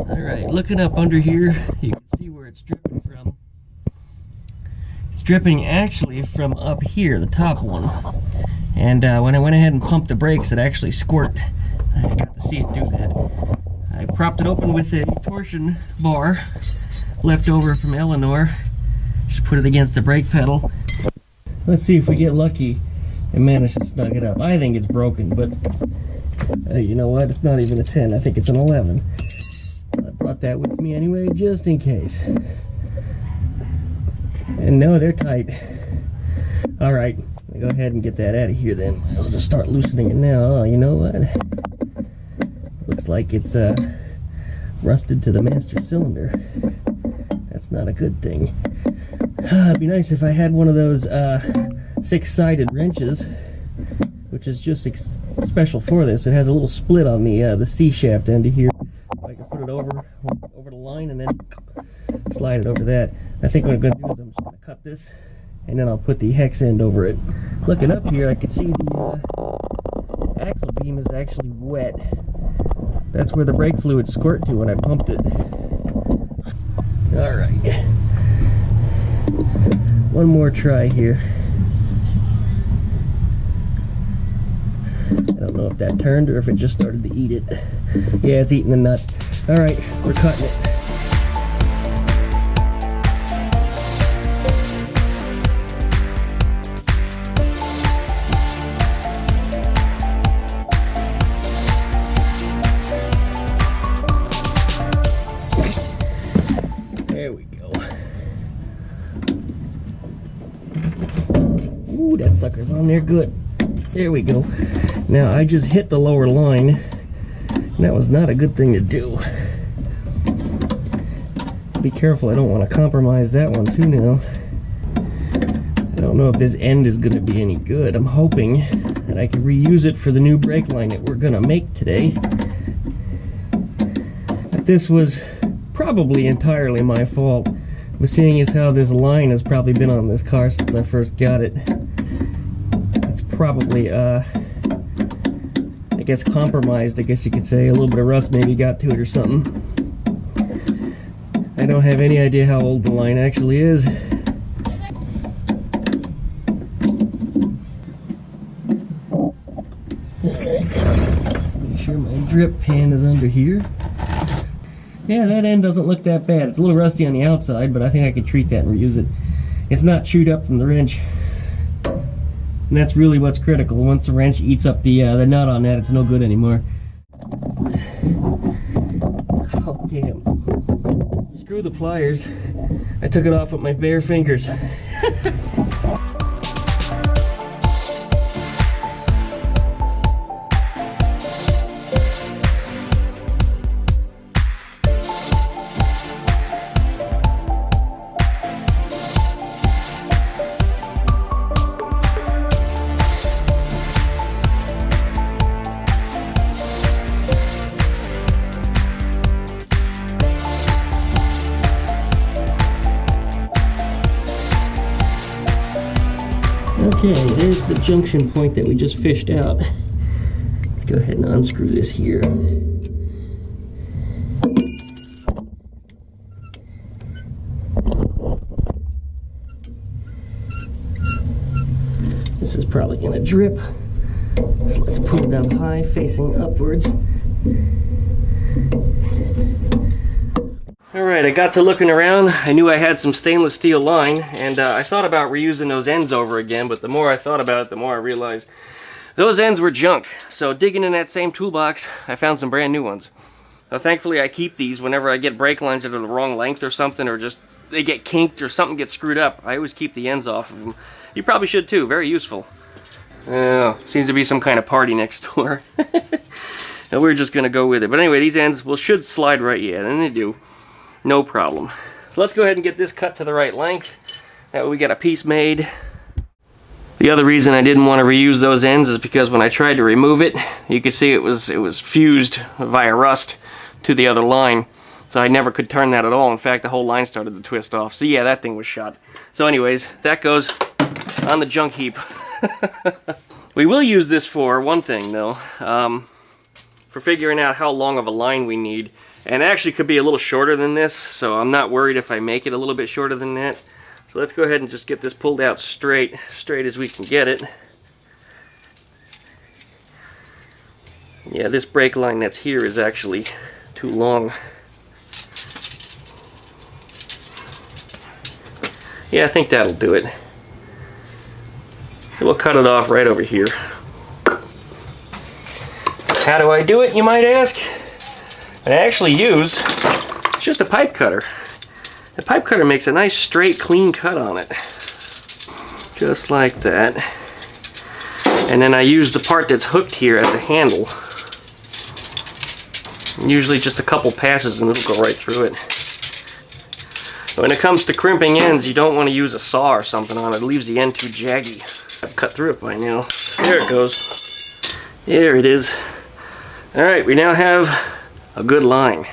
Alright, looking up under here, you can see where it's dripping from. It's dripping actually from up here, the top one. And when I went ahead and pumped the brakes, it actually squirted. I got to see it do that. I propped it open with a torsion bar left over from Eleanor. Just put it against the brake pedal. Let's see if we get lucky and manage to snug it up. I think it's broken, but you know what? It's not even a 10. I think it's an 11. I brought that with me anyway, just in case. And no, they're tight. Alright, go ahead and get that out of here then. Might as well just start loosening it now. Oh, you know what? Looks like it's rusted to the master cylinder. That's not a good thing. It'd be nice if I had one of those 6-sided wrenches, which is just special for this. It has a little split on the C-shaft end of here. I can put it over the line and then slide it over that. I think what I'm going to do is I'm just going to cut this, and then I'll put the hex end over it. Looking up here, I can see the axle beam is actually wet. That's where the brake fluid squirted to when I pumped it. Alright. One more try here. I don't know if that turned or if it just started to eat it. Yeah, it's eating the nut. Alright, we're cutting it. There we go. Ooh, that sucker's on there good. There we go. Now, I just hit the lower line, and that was not a good thing to do. Be careful, I don't want to compromise that one too now. I don't know if this end is going to be any good. I'm hoping that I can reuse it for the new brake line that we're going to make today. But this was probably entirely my fault. But seeing as how this line has probably been on this car since I first got it, it's probably, I guess compromised, I guess you could say. A little bit of rust maybe got to it or something. I don't have any idea how old the line actually is. Make sure my drip pan is under here. Yeah, that end doesn't look that bad. It's a little rusty on the outside, but I think I could treat that and reuse it. It's not chewed up from the wrench. And that's really what's critical. Once the wrench eats up the nut on that, it's no good anymore. Oh, damn. Screw the pliers. I took it off with my bare fingers. Okay, there's the junction point that we just fished out. Let's go ahead and unscrew this here. This is probably going to drip. So let's put it up high, facing upwards. Alright, I got to looking around. I knew I had some stainless steel line, and I thought about reusing those ends over again, but the more I thought about it, the more I realized those ends were junk. So digging in that same toolbox, I found some brand new ones. Thankfully, I keep these whenever I get brake lines that are the wrong length or something, or just they get kinked or something gets screwed up. I always keep the ends off of them. You probably should too, very useful. Seems to be some kind of party next door. And we're just gonna go with it. But anyway, these ends should slide right, yeah, and they do. No problem. Let's go ahead and get this cut to the right length. That way we got a piece made. The other reason I didn't want to reuse those ends is because when I tried to remove it, you could see it was fused via rust to the other line. So I never could turn that at all. In fact, the whole line started to twist off. So yeah, that thing was shot. So anyways, that goes on the junk heap. We will use this for one thing though. for figuring out how long of a line we need. And it actually could be a little shorter than this, so I'm not worried if I make it a little bit shorter than that. So let's go ahead and just get this pulled out straight as we can get it. Yeah, this brake line that's here is actually too long. Yeah, I think that'll do it. We'll cut it off right over here. How do I do it, you might ask? I actually use just a pipe cutter. The pipe cutter makes a nice straight clean cut on it. Just like that. And then I use the part that's hooked here as a handle. Usually just a couple passes and it'll go right through it. When it comes to crimping ends, you don't want to use a saw or something on it. It leaves the end too jaggy. I've cut through it by now. There it goes. There it is. Alright, we now have a good line.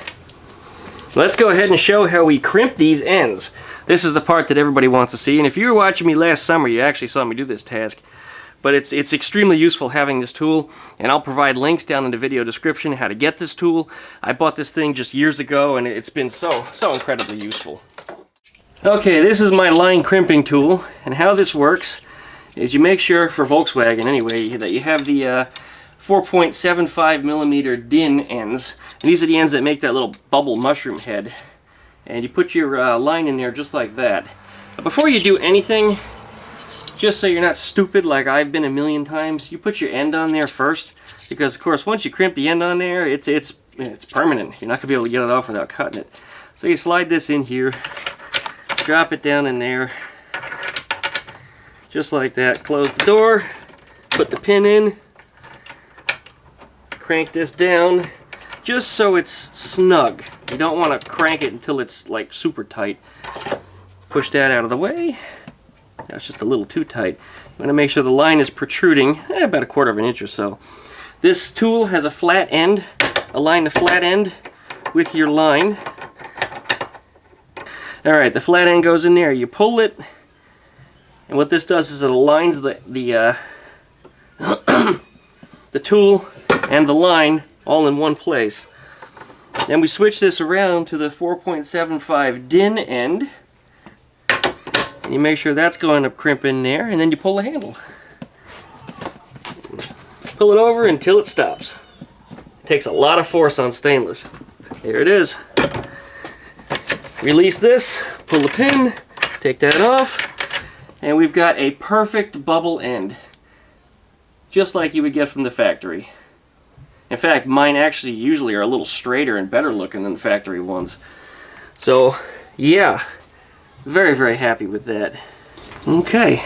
Let's go ahead and show how we crimp these ends. This is the part that everybody wants to see, and if you were watching me last summer, you actually saw me do this task. But it's extremely useful having this tool, and I'll provide links down in the video description how to get this tool. I bought this thing just years ago, and it's been so incredibly useful. Okay, this is my line crimping tool, and how this works is you make sure, for Volkswagen anyway, that you have the 4.75 millimeter DIN ends. And these are the ends that make that little bubble mushroom head. And you put your line in there just like that. But before you do anything, just so you're not stupid like I've been a million times, you put your end on there first. Because of course, once you crimp the end on there, it's permanent. You're not gonna be able to get it off without cutting it. So you slide this in here, drop it down in there, just like that. Close the door, put the pin in, crank this down, just so it's snug. You don't want to crank it until it's like super tight. Push that out of the way. That's just a little too tight. You want to make sure the line is protruding about 1/4 inch or so. This tool has a flat end. Align the flat end with your line. Alright, the flat end goes in there. You pull it, and what this does is it aligns the tool and the line all in one place. Then we switch this around to the 4.75 DIN end, and you make sure that's going to crimp in there, and then you pull the handle. Pull it over until it stops. It takes a lot of force on stainless. There it is. Release this, pull the pin, take that off, and we've got a perfect bubble end. Just like you would get from the factory. In fact, mine actually usually are a little straighter and better looking than the factory ones. So, yeah, very, very happy with that. Okay,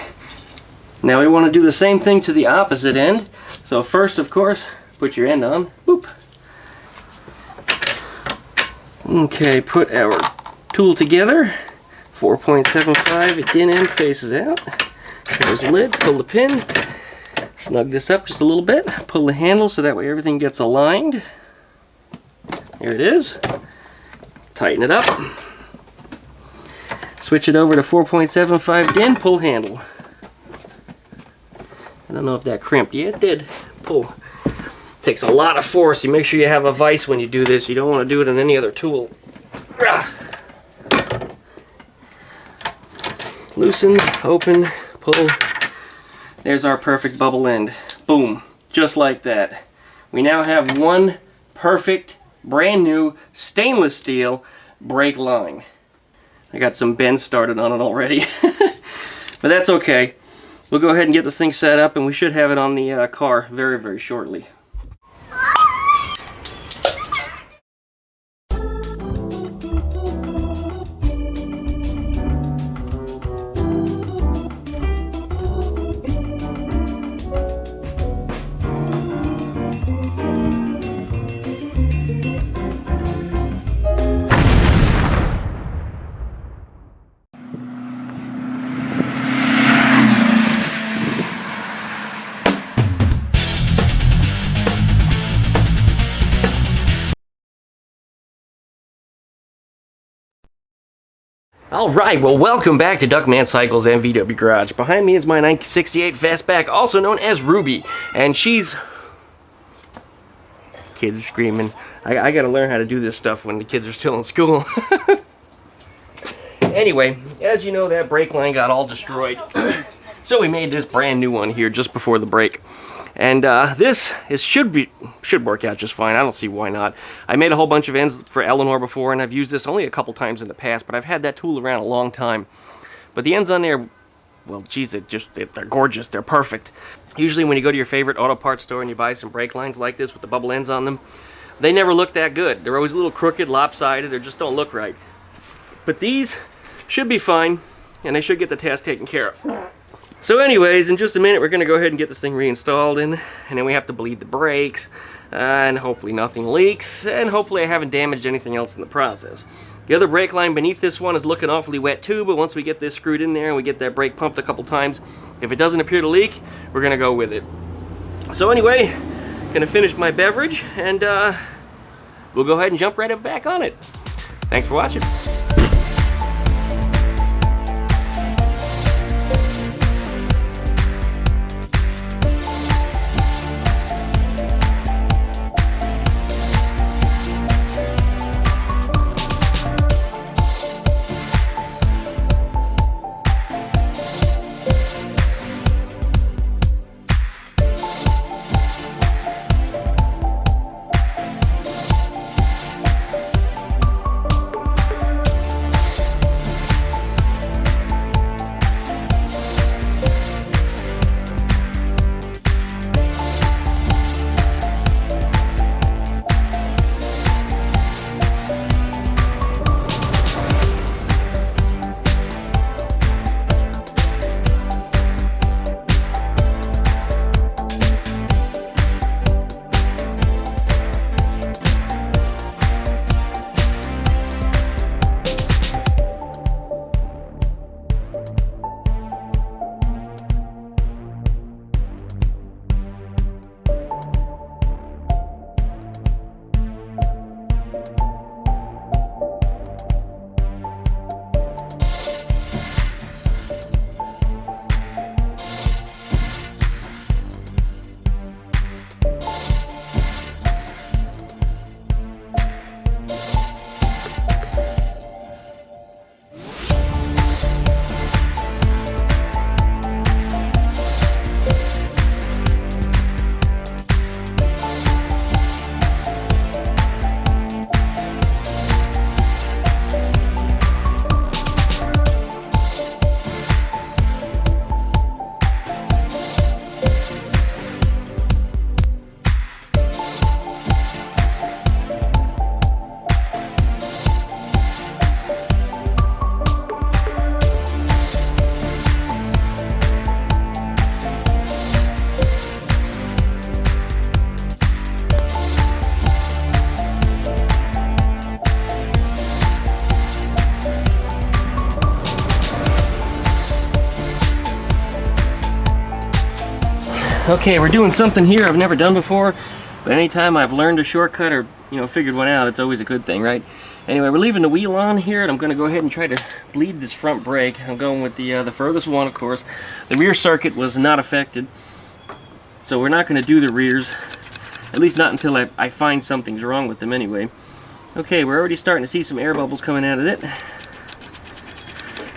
now we want to do the same thing to the opposite end. So first, of course, put your end on. Boop. Okay, put our tool together. 4.75 DIN end faces out. Close the lid, pull the pin. Snug this up just a little bit. Pull the handle so that way everything gets aligned. There it is. Tighten it up. Switch it over to 4.75 DIN, pull handle. I don't know if that crimped. Yeah, it did. Pull. Takes a lot of force. You make sure you have a vise when you do this. You don't want to do it on any other tool. Loosen, open, pull. There's our perfect bubble end. Boom. Just like that. We now have one perfect, brand new, stainless steel brake line. I got some bends started on it already. But that's okay. We'll go ahead and get this thing set up, and we should have it on the car very, very shortly. Alright, well, welcome back to DuckmanCycles and VW Garage. Behind me is my 1968 Fastback, also known as Ruby, and she's Kids screaming. I gotta learn how to do this stuff when the kids are still in school. Anyway, as you know, that brake line got all destroyed. So we made this brand new one here just before the break. And this should work out just fine. I don't see why not. I made a whole bunch of ends for Eleanor before, and I've used this only a couple times in the past, but I've had that tool around a long time. But the ends on there, well, geez, they're gorgeous. They're perfect. Usually when you go to your favorite auto parts store and you buy some brake lines like this with the bubble ends on them, they never look that good. They're always a little crooked, lopsided, or just don't look right. But these should be fine, and they should get the task taken care of. So anyways, in just a minute, we're going to go ahead and get this thing reinstalled in, and then we have to bleed the brakes, and hopefully nothing leaks, and hopefully I haven't damaged anything else in the process. The other brake line beneath this one is looking awfully wet too, but once we get this screwed in there and we get that brake pumped a couple times, if it doesn't appear to leak, we're going to go with it. So anyway, going to finish my beverage, and we'll go ahead and jump right back on it. Thanks for watching. Okay, we're doing something here I've never done before, but anytime I've learned a shortcut or, figured one out, it's always a good thing, right? Anyway, we're leaving the wheel on here, and I'm going to go ahead and try to bleed this front brake. I'm going with the furthest one, of course. The rear circuit was not affected, so we're not going to do the rears, at least not until I find something's wrong with them anyway. Okay, we're already starting to see some air bubbles coming out of it.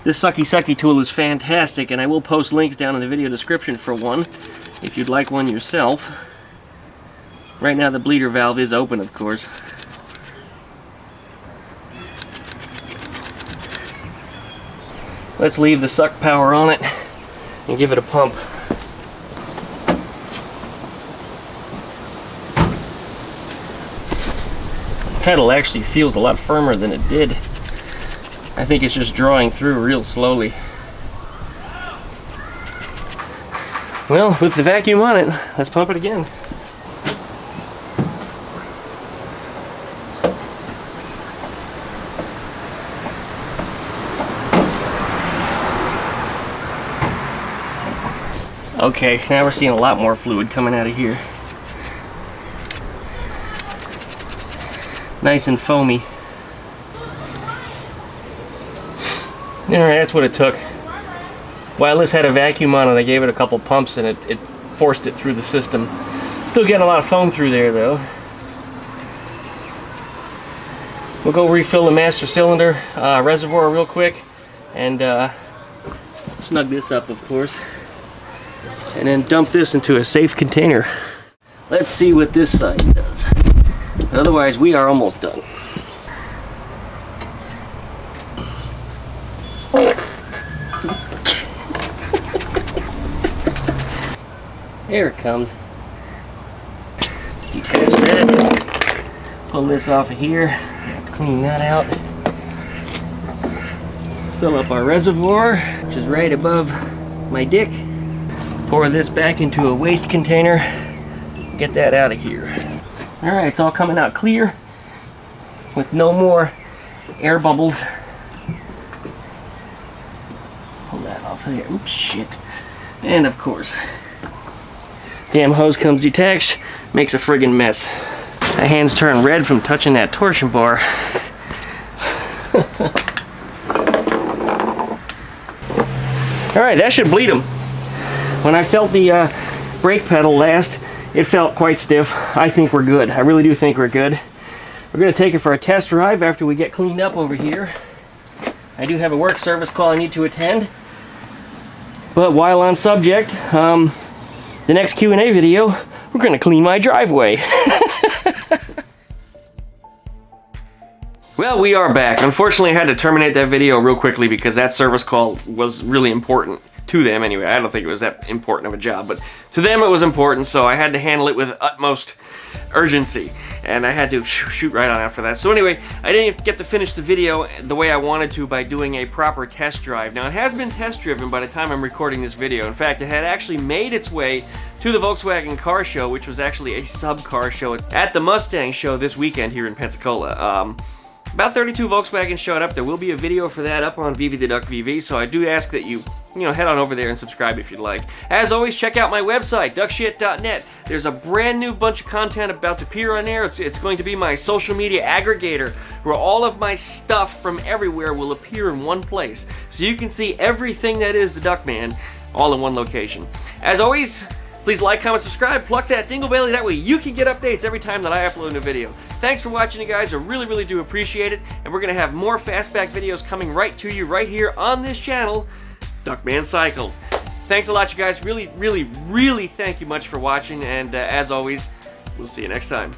This sucky tool is fantastic, and I will post links down in the video description for one, if you'd like one yourself. Right now the bleeder valve is open, of course. Let's leave the suck power on it and give it a pump. The pedal actually feels a lot firmer than it did. I think it's just drawing through real slowly. Well, with the vacuum on it, let's pump it again. Okay, now we're seeing a lot more fluid coming out of here. Nice and foamy. Alright, that's what it took. While this had a vacuum on it, I gave it a couple pumps and it forced it through the system. Still getting a lot of foam through there though. We'll go refill the master cylinder reservoir real quick and snug this up, of course, and then dump this into a safe container. Let's see what this side does. Otherwise, we are almost done. Here it comes. Detach that. Pull this off of here. Clean that out. Fill up our reservoir, which is right above my dick. Pour this back into a waste container. Get that out of here. Alright, it's all coming out clear with no more air bubbles. Pull that off of here. Oops, shit. And of course, damn hose comes detached, makes a friggin' mess. My hands turn red from touching that torsion bar. Alright, that should bleed them. When I felt the brake pedal last, it felt quite stiff. I think we're good. I really do think we're good. We're going to take it for a test drive after we get cleaned up over here. I do have a work service call I need to attend. But while on subject, the next Q&A video, we're going to clean my driveway. Well, we are back. Unfortunately, I had to terminate that video real quickly because that service call was really important to them anyway. I don't think it was that important of a job, but to them it was important, so I had to handle it with utmost urgency, and I had to shoot right on after that. So anyway, I didn't get to finish the video the way I wanted to by doing a proper test drive. Now, it has been test driven by the time I'm recording this video. In fact, it had actually made its way to the Volkswagen car show, which was actually a sub-car show at the Mustang show this weekend here in Pensacola. About 32 Volkswagen showed up. There will be a video for that up on VV the Duck VV, so I do ask that you head on over there and subscribe if you'd like. As always, check out my website, duckshit.net. There's a brand new bunch of content about to appear on there. It's going to be my social media aggregator, where all of my stuff from everywhere will appear in one place. So you can see everything that is the Duckman, all in one location. As always, please like, comment, subscribe, pluck that dingle belly, that way you can get updates every time that I upload a new video. Thanks for watching, you guys. I really do appreciate it, and we're going to have more Fastback videos coming right to you right here on this channel, DuckmanCycles. Thanks a lot, you guys. Really thank you much for watching, and as always, we'll see you next time.